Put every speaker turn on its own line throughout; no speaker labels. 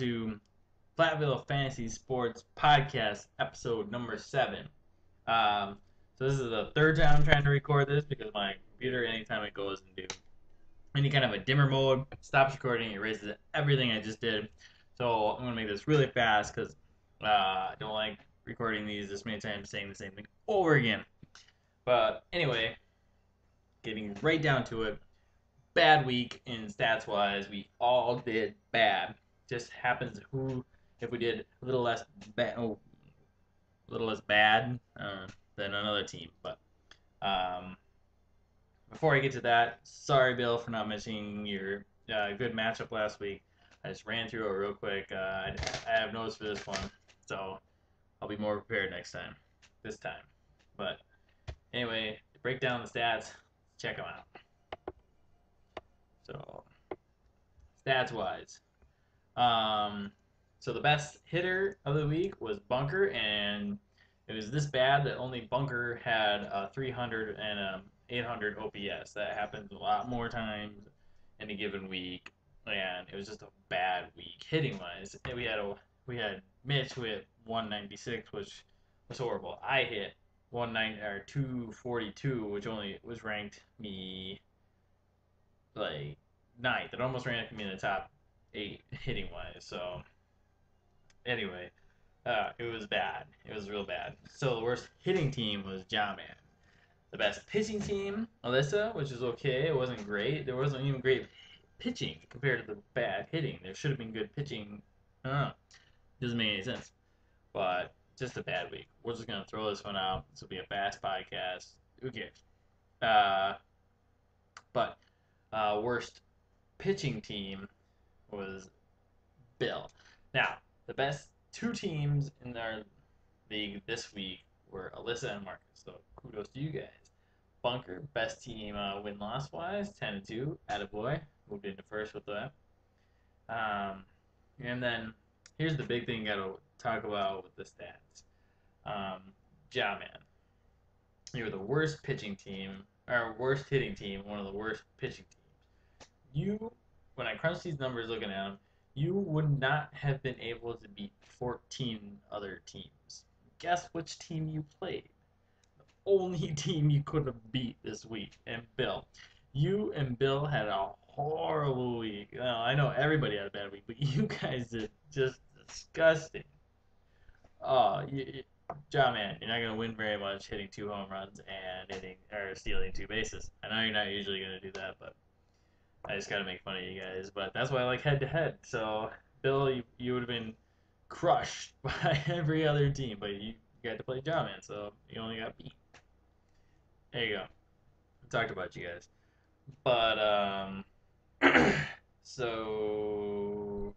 to Platteville Fantasy Sports Podcast, episode number 7. Um, so this is the third time I'm trying to record this because my computer, anytime it goes into any kind of a dimmer mode, stops recording, erases everything I just did. So I'm going to make this really fast because I don't like recording these this many times, saying the same thing over again. But anyway, getting right down to it. Bad week in stats wise. We all did bad. Just happens if we did a little less bad than another team. But before I get to that, sorry Bill for not missing your good matchup last week. I just ran through it real quick. I have notes for this one, so I'll be more prepared next time. This time, but anyway, to break down the stats. Check them out. So stats wise. So the best hitter of the week was Bunker, and it was this bad that only Bunker had a 300 and a 800 OPS. That happens a lot more times in a given week, and it was just a bad week hitting wise. And we had Mitch with 196, which was horrible. I hit 242, which only was ranked me like ninth. It almost ranked me in the top 8 hitting wise. So anyway, it was bad. It was real bad. So the worst hitting team was Jawman. The best pitching team, Alyssa, which is okay. It wasn't great. There wasn't even great pitching compared to the bad hitting. There should have been good pitching. I don't know. Doesn't make any sense. But just a bad week. We're just gonna throw this one out. This will be a fast podcast. Who cares? But worst pitching team was Bill. Now, the best two teams in our league this week were Alyssa and Marcus. So kudos to you guys. Bunker, best team win-loss wise, 10-2. Attaboy. Moved into first with that. And then here's the big thing you gotta talk about with the stats. Jawman. You were the worst pitching team, or worst hitting team, one of the worst pitching teams. When I crunched these numbers looking at them, you would not have been able to beat 14 other teams. Guess which team you played? The only team you could have beat this week, and Bill. You and Bill had a horrible week. Well, I know everybody had a bad week, but you guys did just disgusting. Oh, Jawman, you're not gonna win very much hitting 2 home runs and stealing 2 bases. I know you're not usually gonna do that, but I just gotta make fun of you guys. But that's why I like head to head. So Bill, you would have been crushed by every other team, but you got to play Jawman, so you only got beat. There you go. I talked about you guys, but so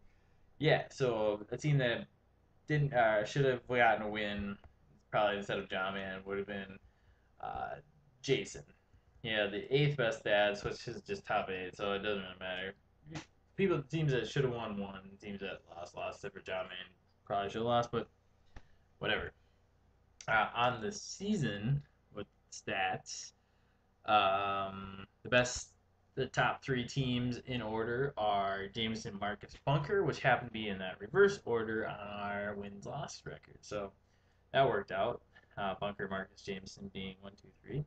yeah, so a team that didn't should have gotten a win probably instead of Jawman would have been Jason. Yeah, the 8th best stats, which is just top 8, so it doesn't really matter. Teams that should have won, teams that lost, except for Jawman probably should have lost, but whatever. On the season with stats, the top 3 teams in order are Jameson, Marcus, Bunker, which happen to be in that reverse order on our wins-loss record. So that worked out. Bunker, Marcus, Jameson being 1, 2, 3.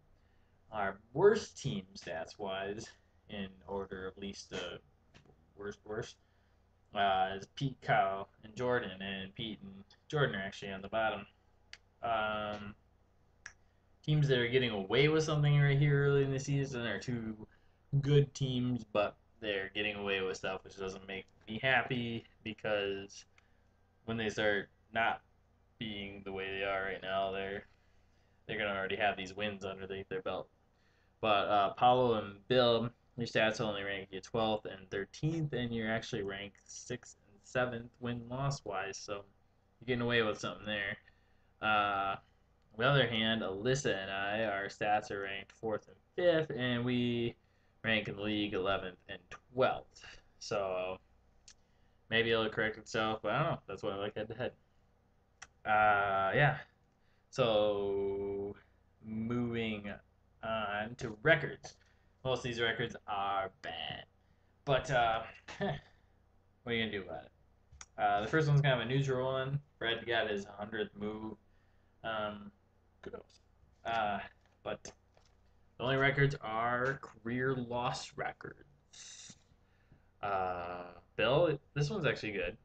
Our worst team stats-wise, in order of least to worst, is Pete, Kyle, and Jordan. And Pete and Jordan are actually on the bottom. Teams that are getting away with something right here early in the season are 2 good teams, but they're getting away with stuff, which doesn't make me happy because when they start not being the way they are right now, they're gonna already have these wins underneath their belt. But Paulo and Bill, your stats only rank you 12th and 13th, and you're actually ranked 6th and 7th win-loss wise, so you're getting away with something there. On the other hand, Alyssa and I, our stats are ranked 4th and 5th, and we rank in the league 11th and 12th. So maybe it'll correct itself, but I don't know. That's why I like head-to-head. Yeah. So moving on to records. Most of these records are bad. But what are you going to do about it? The first one's kind of a neutral one. Fred got his 100th move. Kudos. But the only records are career loss records. Bill, this one's actually good.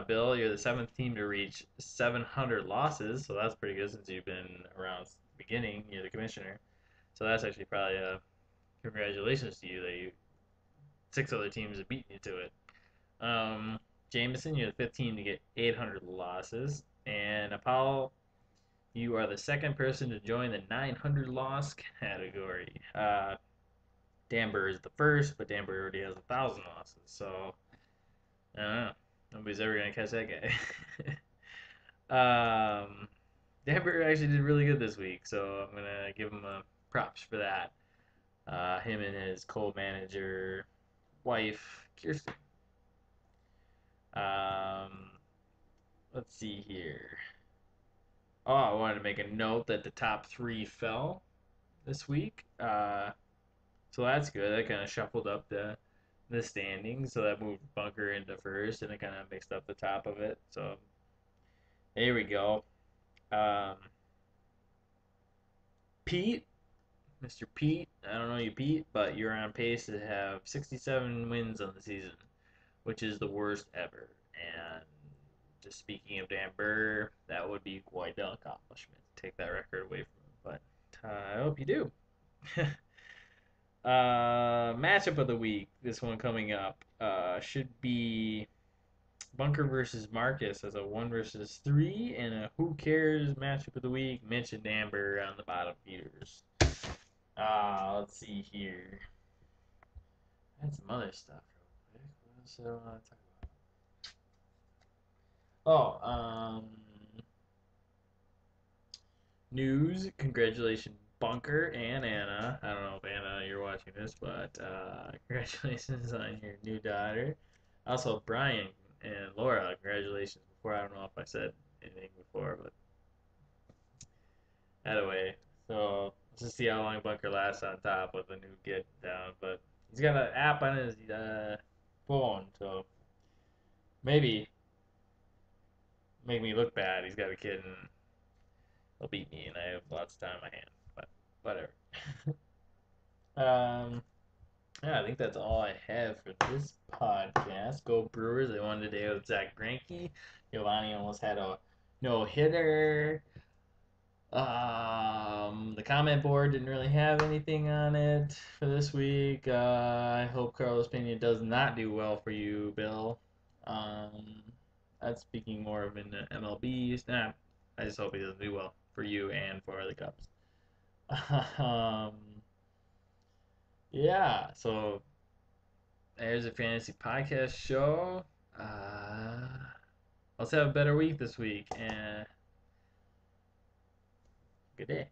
Bill, you're the seventh team to reach 700 losses, so that's pretty good since you've been around the beginning. You're the commissioner, so that's actually probably a congratulations to you that you six other teams have beaten you to it. Jameson, you're the fifth team to get 800 losses, and Apollo, you are the second person to join the 900 loss category. Danber is the first, but Danber already has 1,000 losses, so I don't know. Nobody's ever gonna catch that guy. Danber actually did really good this week, so I'm gonna give him a props for that. Him and his co-manager wife Kirsten. Um, let's see here. Oh, I wanted to make a note that the top three fell this week. So that's good. That kind of shuffled up the standings. So that moved Bunker into first, and it kind of mixed up the top of it. So there we go. Um, Pete, Mr. Pete, I don't know you, Pete, but you're on pace to have 67 wins on the season, which is the worst ever. And just speaking of Dan Burr, that would be quite an accomplishment to take that record away from him. But I hope you do. Matchup of the week. This one coming up should be Bunker versus Marcus as a 1 versus 3, and a who cares matchup of the week. Mitch and Amber on the bottom feeders. Let's see here. I had some other stuff real quick. What else did I want to talk about? News. Congratulations, Bunker and Anna. I don't know if Anna you're watching this, but congratulations on your new daughter. Also, Brian and Laura, congratulations. Before, I don't know if I said anything before, but anyway. So let's just see how long Bunker lasts on top with the new kid down. But he's got an app on his phone, so maybe make me look bad. He's got a kid and he'll beat me, and I have lots of time on my hands. But whatever. Yeah, I think that's all I have for this podcast. Go Brewers! They won today with Zach Greinke. Giovanni almost had a no hitter. The comment board didn't really have anything on it for this week. I hope Carlos Pena does not do well for you, Bill. That's speaking more of in the MLB. Nah, I just hope he doesn't do well for you and for the Cubs. Yeah, so there's a fantasy podcast show. Let's have a better week this week, and good day.